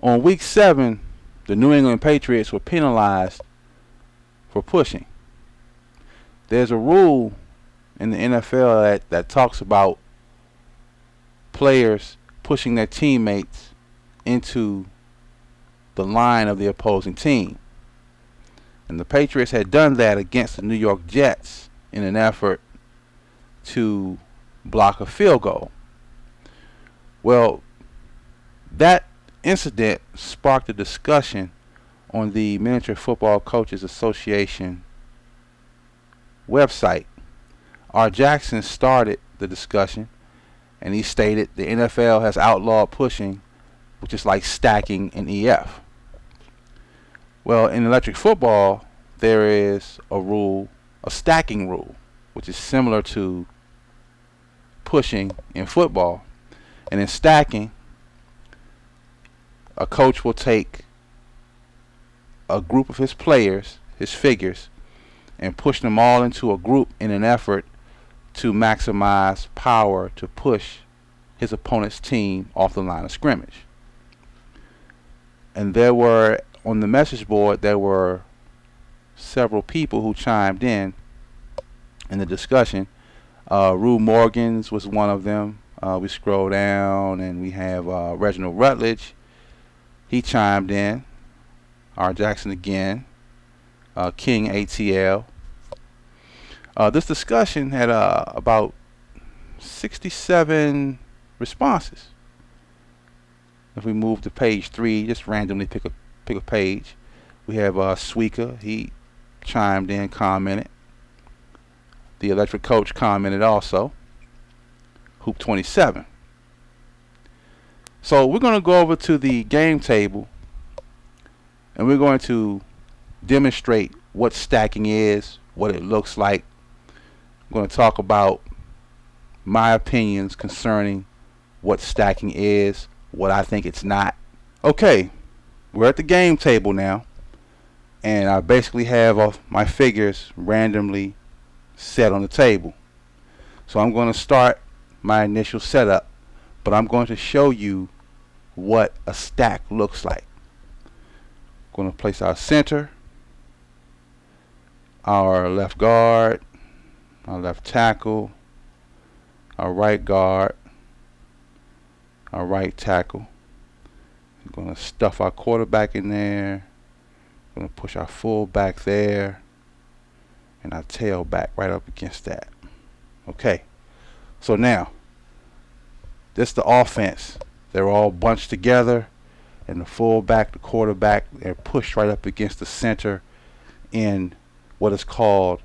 On week 7, the New England Patriots were penalized for pushing. There's a rule in the NFL that talks about players pushing their teammates into the line of the opposing team. And the Patriots had done that against the New York Jets in an effort to block a field goal. Well, that incident sparked a discussion on the Miniature Football Coaches Association website. R. Jackson started the discussion, and he stated the NFL has outlawed pushing, which is like stacking an EF. Well, in electric football, there is a rule, a stacking rule, which is similar to pushing in football. And in stacking, a coach will take a group of his players, his figures, and push them all into a group in an effort to maximize power to push his opponent's team off the line of scrimmage. And there were, on the message board, there were several people who chimed in the discussion. Rue Morgans was one of them. We scroll down and we have Reginald Rutledge. He chimed in. R. Jackson again. King ATL. This discussion had about 67 responses. If we move to page 3, just randomly pick a page. We have Suika. He chimed in, commented. The electric coach commented also. Hoop 27. So we're going to go over to the game table, and we're going to demonstrate what stacking is, what it looks like. I'm going to talk about my opinions concerning what stacking is, what I think it's not. Okay, we're at the game table now, and I basically have my figures randomly set on the table. So I'm going to start my initial setup, but I'm going to show you what a stack looks like. I'm going to place our center, our left guard, our left tackle, our right guard, our right tackle. We're going to stuff our quarterback in there. We're going to push our fullback there, and our tailback right up against that. Okay, so now this is the offense. They're all bunched together, and the fullback, the quarterback, they're pushed right up against the center in what is called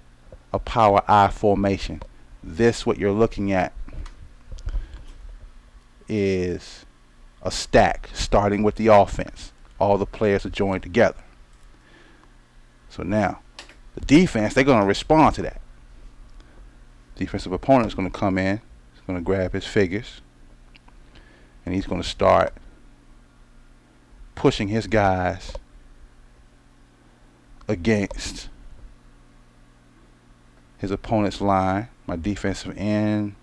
a power I formation. This, what you're looking at, is a stack starting with the offense. All the players are joined together. So now the defense, they're going to respond to that. Defensive opponent is going to come in. He's going to grab his figures, and he's going to start pushing his guys against his opponent's line, my defensive end.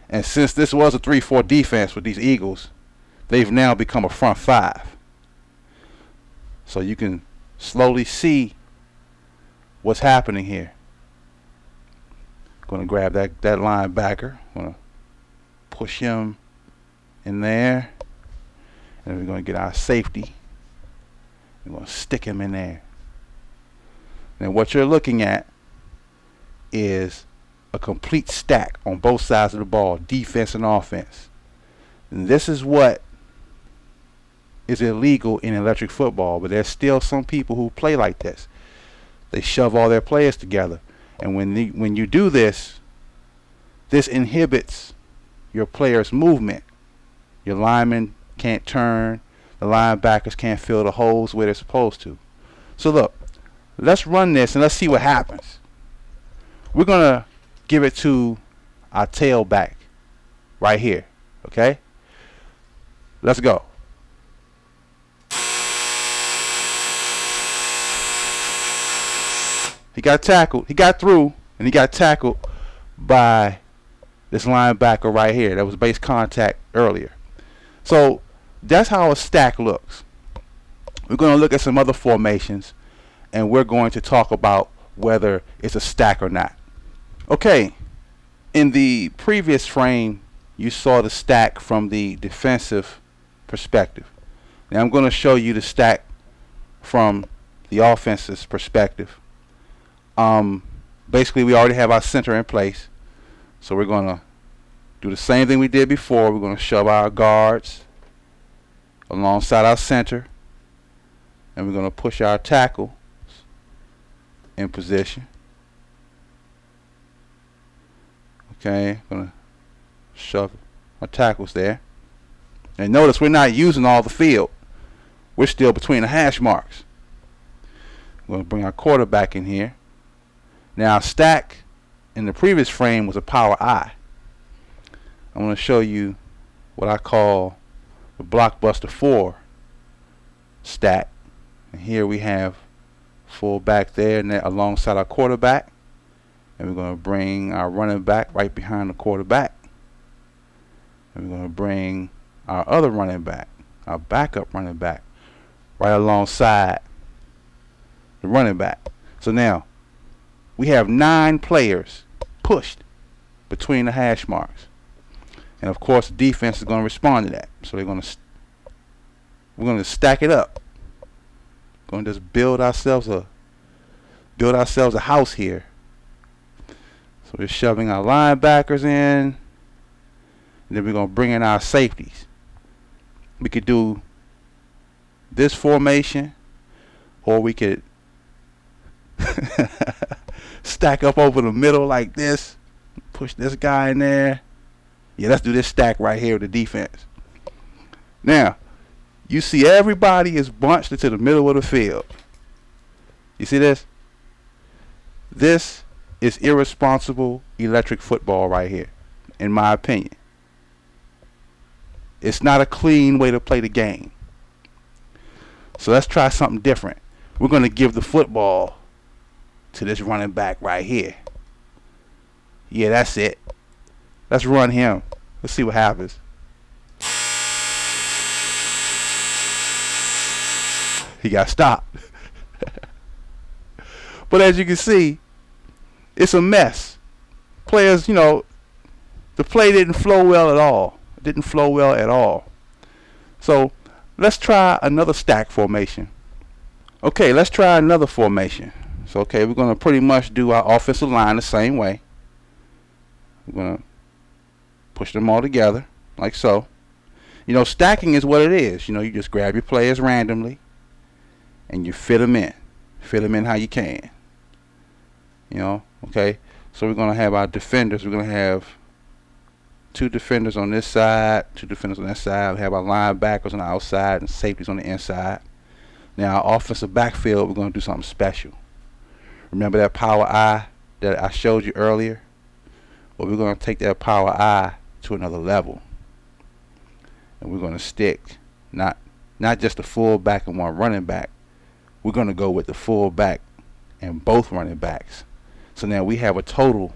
And since this was a 3-4 defense with these Eagles, they've now become a front 5. So you can slowly see what's happening here. Going to grab that linebacker. Going to push him in there. And we're going to get our safety. We're going to stick him in there. And what you're looking at is a complete stack on both sides of the ball, defense and offense. And this is what is illegal in electric football, but there's still some people who play like this. They shove all their players together. And when you do this, this inhibits your players' movement. Your linemen can't turn. The linebackers can't fill the holes where they're supposed to. So look, let's run this and let's see what happens. We're going to give it to our tailback right here. Okay? Let's go. He got tackled. He got through, and he got tackled by this linebacker right here. That was base contact earlier. So that's how a stack looks. We're going to look at some other formations, and we're going to talk about whether it's a stack or not. Okay, in the previous frame, you saw the stack from the defensive perspective. Now I'm going to show you the stack from the offense's perspective. Basically, we already have our center in place, so we're going to do the same thing we did before. We're going to shove our guards alongside our center, and we're going to push our tackle in position. Okay, I'm going to shove my tackles there. And notice we're not using all the field. We're still between the hash marks. We're going to bring our quarterback in here. Now, our stack in the previous frame was a power I. I'm going to show you what I call the Blockbuster 4 stack. And here we have full back there and alongside our quarterback. And we're going to bring our running back right behind the quarterback. And we're going to bring our other running back, our backup running back, right alongside the running back. So now we have 9 players pushed between the hash marks. And of course, the defense is going to respond to that. So we're going to stack it up. Going to just build ourselves a house here. So we're shoving our linebackers in, and then we're going to bring in our safeties. We could do this formation, or we could stack up over the middle like this, push this guy in there. Yeah, let's do this stack right here with the defense. Now, you see everybody is bunched into the middle of the field. You see this? This is irresponsible electric football right here, in my opinion. It's not a clean way to play the game. So let's try something different. We're going to give the football to this running back right here. Yeah, that's it. Let's run him. Let's see what happens. He got stopped. But as you can see, it's a mess. Players, the play didn't flow well at all. It didn't flow well at all. So let's try another stack formation. Okay, let's try another formation. So, okay, we're going to pretty much do our offensive line the same way. We're going to push them all together, like so. Stacking is what it is. You just grab your players randomly, and you fit them in. Fit them in how you can. Okay. So we're going to have our defenders. We're going to have 2 defenders on this side, 2 defenders on that side. We have our linebackers on the outside and safeties on the inside. Now, our offensive backfield, we're going to do something special. Remember that power I that I showed you earlier? Well, we're going to take that power I to another level. And we're going to stick not just the fullback and one running back. We're going to go with the fullback and both running backs. So now we have a total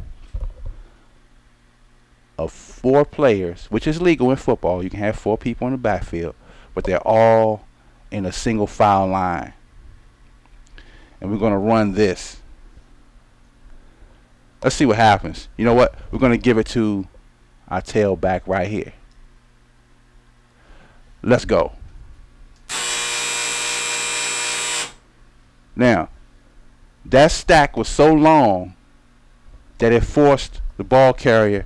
of 4 players, which is legal in football. You can have 4 people in the backfield, but they're all in a single file line. And we're going to run this. Let's see what happens. You know what? We're going to give it to our tailback right here. Let's go. Now, that stack was so long that it forced the ball carrier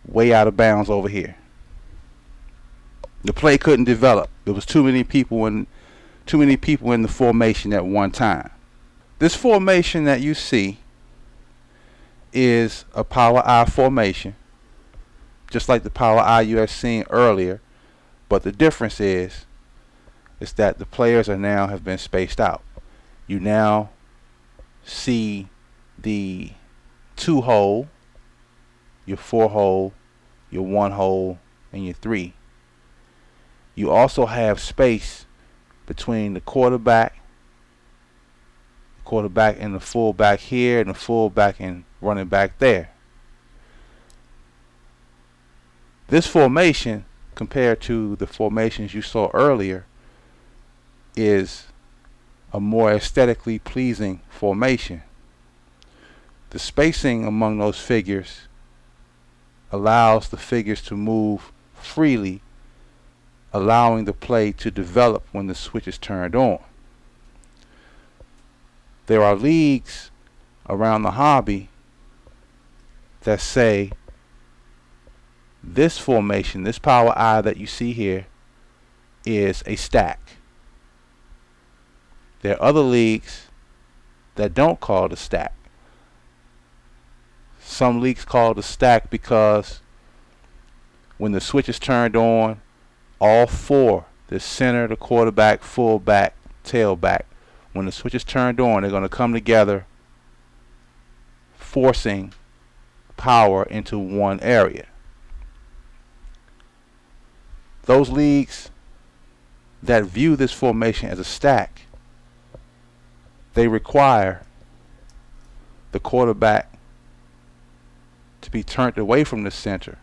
way out of bounds over here. The play couldn't develop. There was too many people in the formation at one time. This formation that you see is a power I formation, just like the power I you have seen earlier, but the difference is that the players have been spaced out. You now see the 2 hole, your 4 hole, your 1 hole, and your 3. You also have space between the quarterback and the fullback here, and the fullback and running back there. This formation, compared to the formations you saw earlier, is a more aesthetically pleasing formation. The spacing among those figures allows the figures to move freely, allowing the play to develop when the switch is turned on. There are leagues around the hobby that say this formation, this power I that you see here, is a stack. There are other leagues that don't call it a stack. Some leagues call it a stack because when the switch is turned on, all four, the center, the quarterback, fullback, tailback, when the switch is turned on, they're going to come together, forcing power into one area. Those leagues that view this formation as a stack, they require the quarterback to be turned away from the center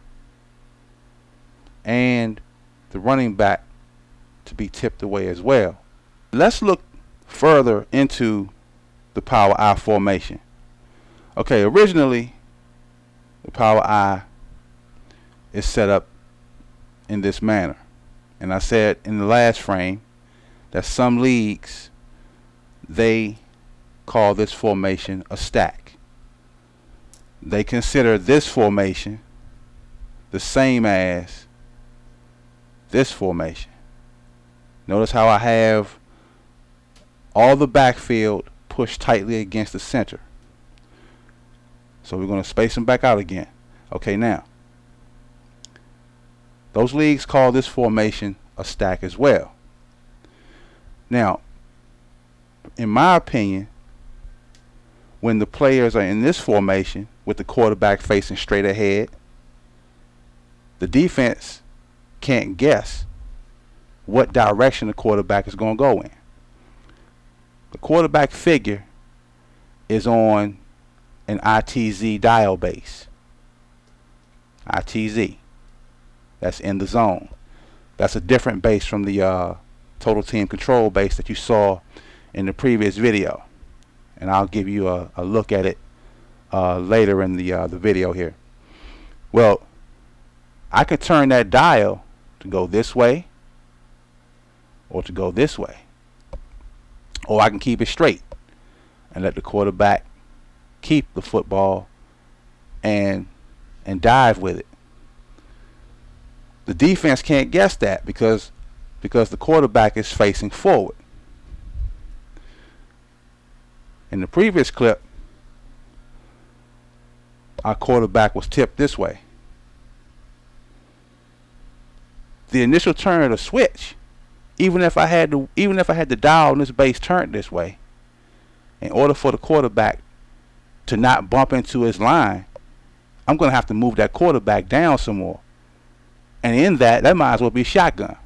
and the running back to be tipped away as well. Let's look further into the power I formation. Okay, originally the power I is set up in this manner, and I said in the last frame that some leagues, they call this formation a stack. They consider this formation the same as this formation. Notice how I have all the backfield pushed tightly against the center. So we're going to space them back out again. Okay, now those leagues call this formation a stack as well. Now, in my opinion, when the players are in this formation with the quarterback facing straight ahead, the defense can't guess what direction the quarterback is going to go in. The quarterback figure is on an ITZ dial base. ITZ. That's in the zone. That's a different base from the total team control base that you saw in the previous video. And I'll give you a look at it later in the video here. Well, I could turn that dial to go this way or to go this way. Or I can keep it straight and let the quarterback keep the football and dive with it. The defense can't guess that because the quarterback is facing forward. In the previous clip, our quarterback was tipped this way. The initial turn of the switch, even if I had the dial on this base turned this way, in order for the quarterback to not bump into his line, I'm going to have to move that quarterback down some more. And in that might as well be shotgun.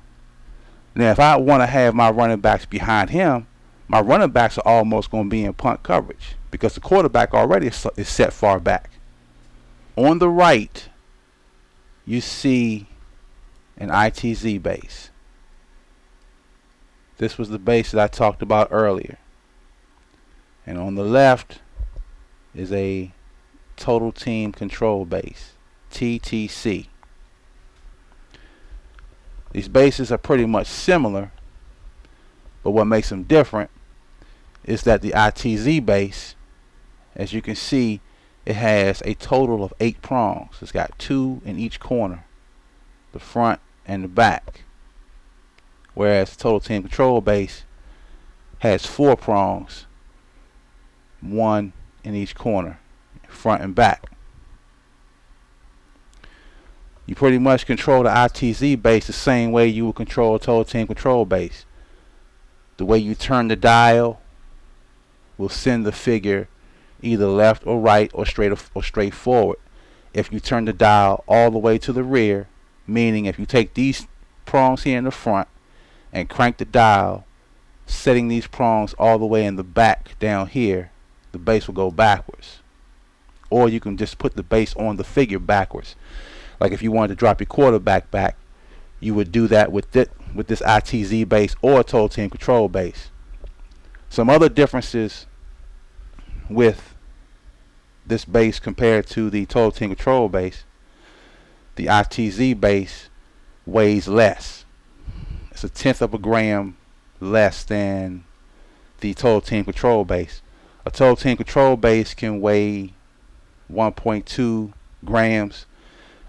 Now, if I want to have my running backs behind him, my running backs are almost going to be in punt coverage because the quarterback already is set far back. On the right, you see an ITZ base. This was the base that I talked about earlier. And on the left is a total team control base, TTC. These bases are pretty much similar, but what makes them different is that the ITZ base, as you can see, it has a total of 8 prongs. It's got 2 in each corner, the front and the back. Whereas the total team control base has 4 prongs, 1 in each corner, front and back. You pretty much control the ITZ base the same way you would control a total team control base. The way you turn the dial will send the figure either left or right or straight forward. If you turn the dial all the way to the rear, meaning if you take these prongs here in the front and crank the dial, setting these prongs all the way in the back down here, the base will go backwards. Or you can just put the base on the figure backwards. Like if you wanted to drop your quarterback back, you would do that with this ITZ base or total team control base. Some other differences with this base compared to the total team control base: the ITZ base weighs less. It's 1/10 of a gram less than the total team control base. A total team control base can weigh 1.2 grams.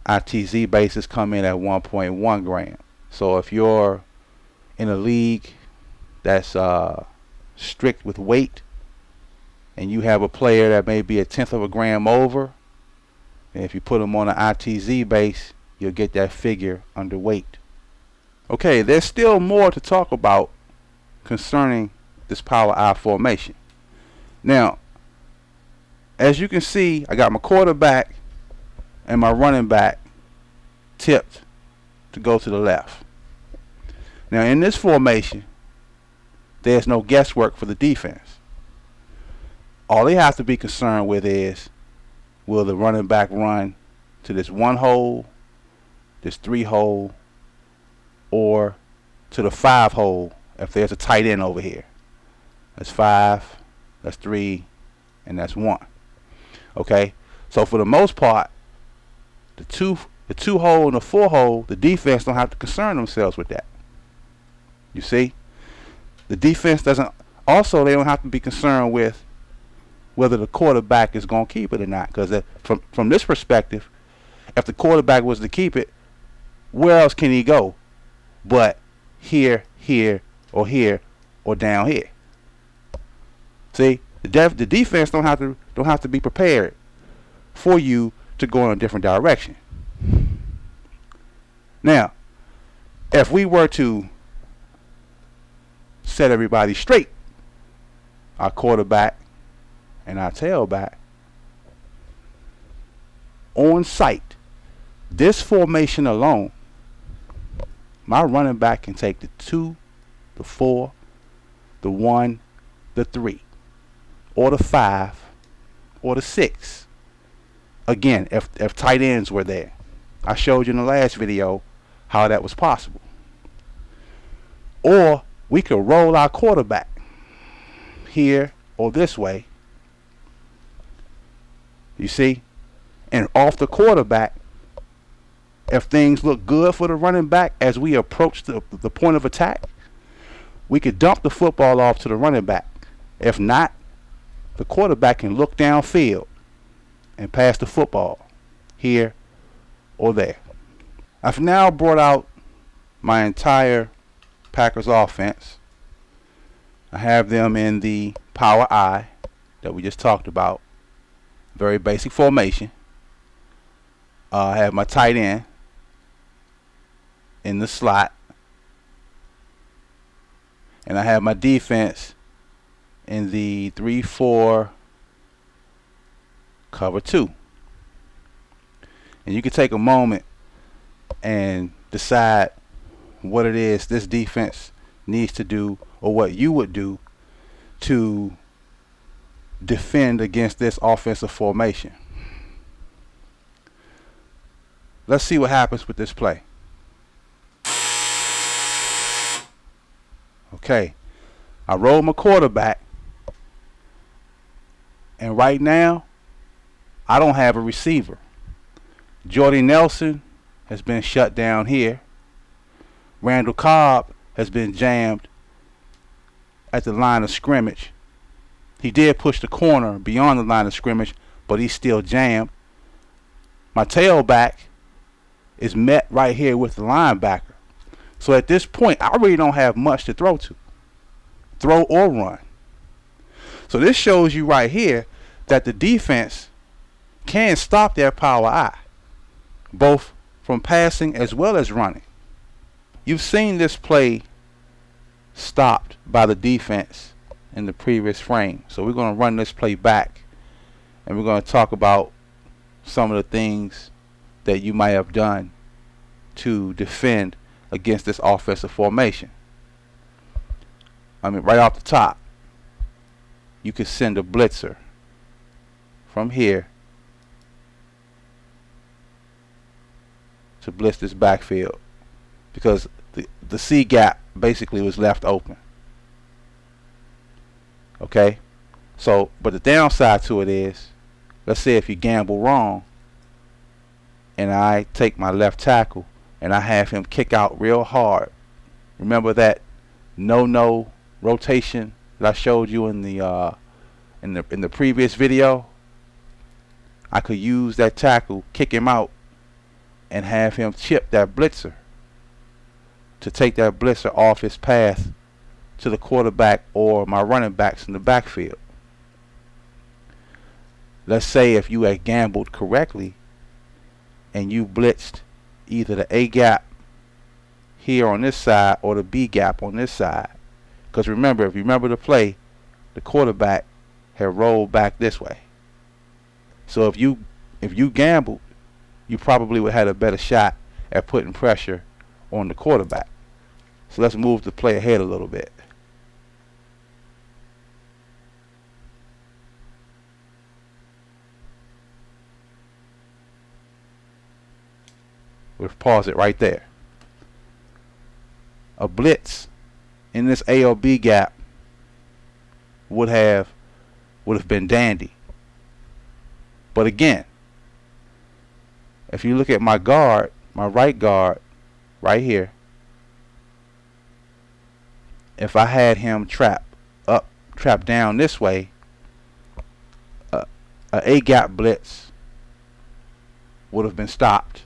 ITZ bases come in at 1.1 gram. So if you're in a league that's strict with weight, and you have a player that may be 1/10 of a gram over, and if you put them on an ITZ base, you'll get that figure underweight. Okay, there's still more to talk about concerning this Power I formation. Now, as you can see, I got my quarterback and my running back tipped to go to the left. Now, in this formation, there's no guesswork for the defense. All they have to be concerned with is, will the running back run to this 1 hole, this 3 hole, or to the 5 hole if there's a tight end over here. That's 5, that's 3, and that's 1. Okay, so for the most part, the two hole and the 4 hole, the defense don't have to concern themselves with that. You see, the defense doesn't. Also, they don't have to be concerned with whether the quarterback is going to keep it or not, because from this perspective, if the quarterback was to keep it, where else can he go but here, or down here? See, the defense don't have to be prepared for you to go in a different direction. Now, if we were to set everybody straight, our quarterback and our tailback on site, this formation alone, my running back can take the 2, the 4, the 1, the 3, or the 5, or the 6. Again, if tight ends were there. I showed you in the last video how that was possible. Or we could roll our quarterback here or this way. You see? And off the quarterback, if things look good for the running back as we approach the point of attack, we could dump the football off to the running back. If not, the quarterback can look downfield and pass the football here or there. I've now brought out my entire Packers offense. I have them in the Power I that we just talked about. Very basic formation. I have my tight end in the slot, and I have my defense in the 3-4 cover 2. And you can take a moment and decide what it is this defense needs to do, or what you would do to defend against this offensive formation. Let's see what happens with this play. Okay, I roll my quarterback, and right now I don't have a receiver. Jordy Nelson has been shut down here. Randall Cobb has been jammed at the line of scrimmage. He did push the corner beyond the line of scrimmage, but he's still jammed. My tailback is met right here with the linebacker. So at this point, I really don't have much to throw to. Throw or run. So this shows you right here that the defense can stop their Power I, both from passing as well as running. You've seen this play stopped by the defense in the previous frame. So we're going to run this play back, and we're going to talk about some of the things that you might have done to defend against this offensive formation. I mean, right off the top, you could send a blitzer from here to blitz this backfield. because the C gap basically was left open. Okay, so but the downside to it is, let's say if you gamble wrong and I take my left tackle and I have him kick out real hard. Remember that no rotation that I showed you in the previous video? I could use that tackle, kick him out, and have him chip that blitzer to take that blitzer off his path to the quarterback or my running backs in the backfield. Let's say if you had gambled correctly and you blitzed either the A gap here on this side or the B gap on this side. Because remember, if you remember the play, the quarterback had rolled back this way. So if you gambled, you probably would have had a better shot at putting pressure on the quarterback. So let's move the play ahead a little bit. We'll pause it right there. A blitz in this A or B gap would have been dandy. But again, if you look at my guard, my right guard right here, if I had him trap down this way, a gap blitz would have been stopped.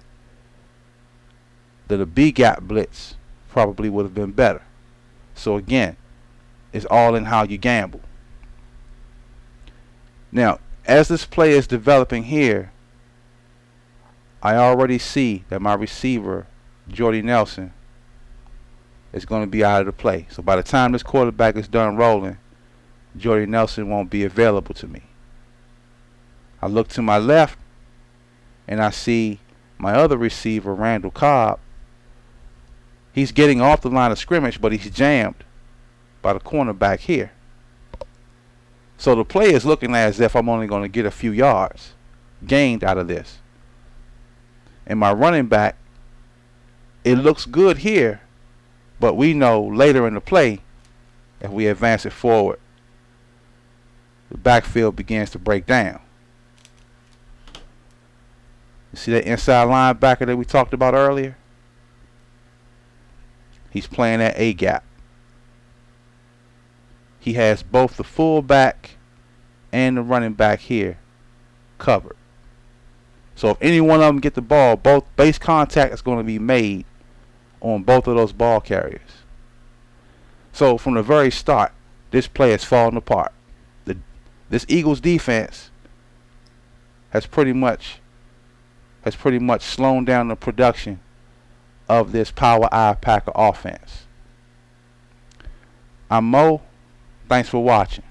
That a B gap blitz probably would have been better. So again, it's all in how you gamble. Now, as this play is developing here, I already see that my receiver, Jordy Nelson, is going to be out of the play. So by the time this quarterback is done rolling, Jordy Nelson won't be available to me. I look to my left and I see my other receiver, Randall Cobb. He's getting off the line of scrimmage, but he's jammed by the cornerback here. So the play is looking as if I'm only going to get a few yards gained out of this. And my running back, it looks good here, but we know later in the play, if we advance it forward, the backfield begins to break down. You see that inside linebacker that we talked about earlier? He's playing that A gap. He has both the fullback and the running back here covered. So if any one of them get the ball, both base contact is going to be made on both of those ball carriers. So from the very start, this play is falling apart. This Eagles defense has pretty much slowed down the production of this Power Eye Packer offense. I'm Mo. Thanks for watching.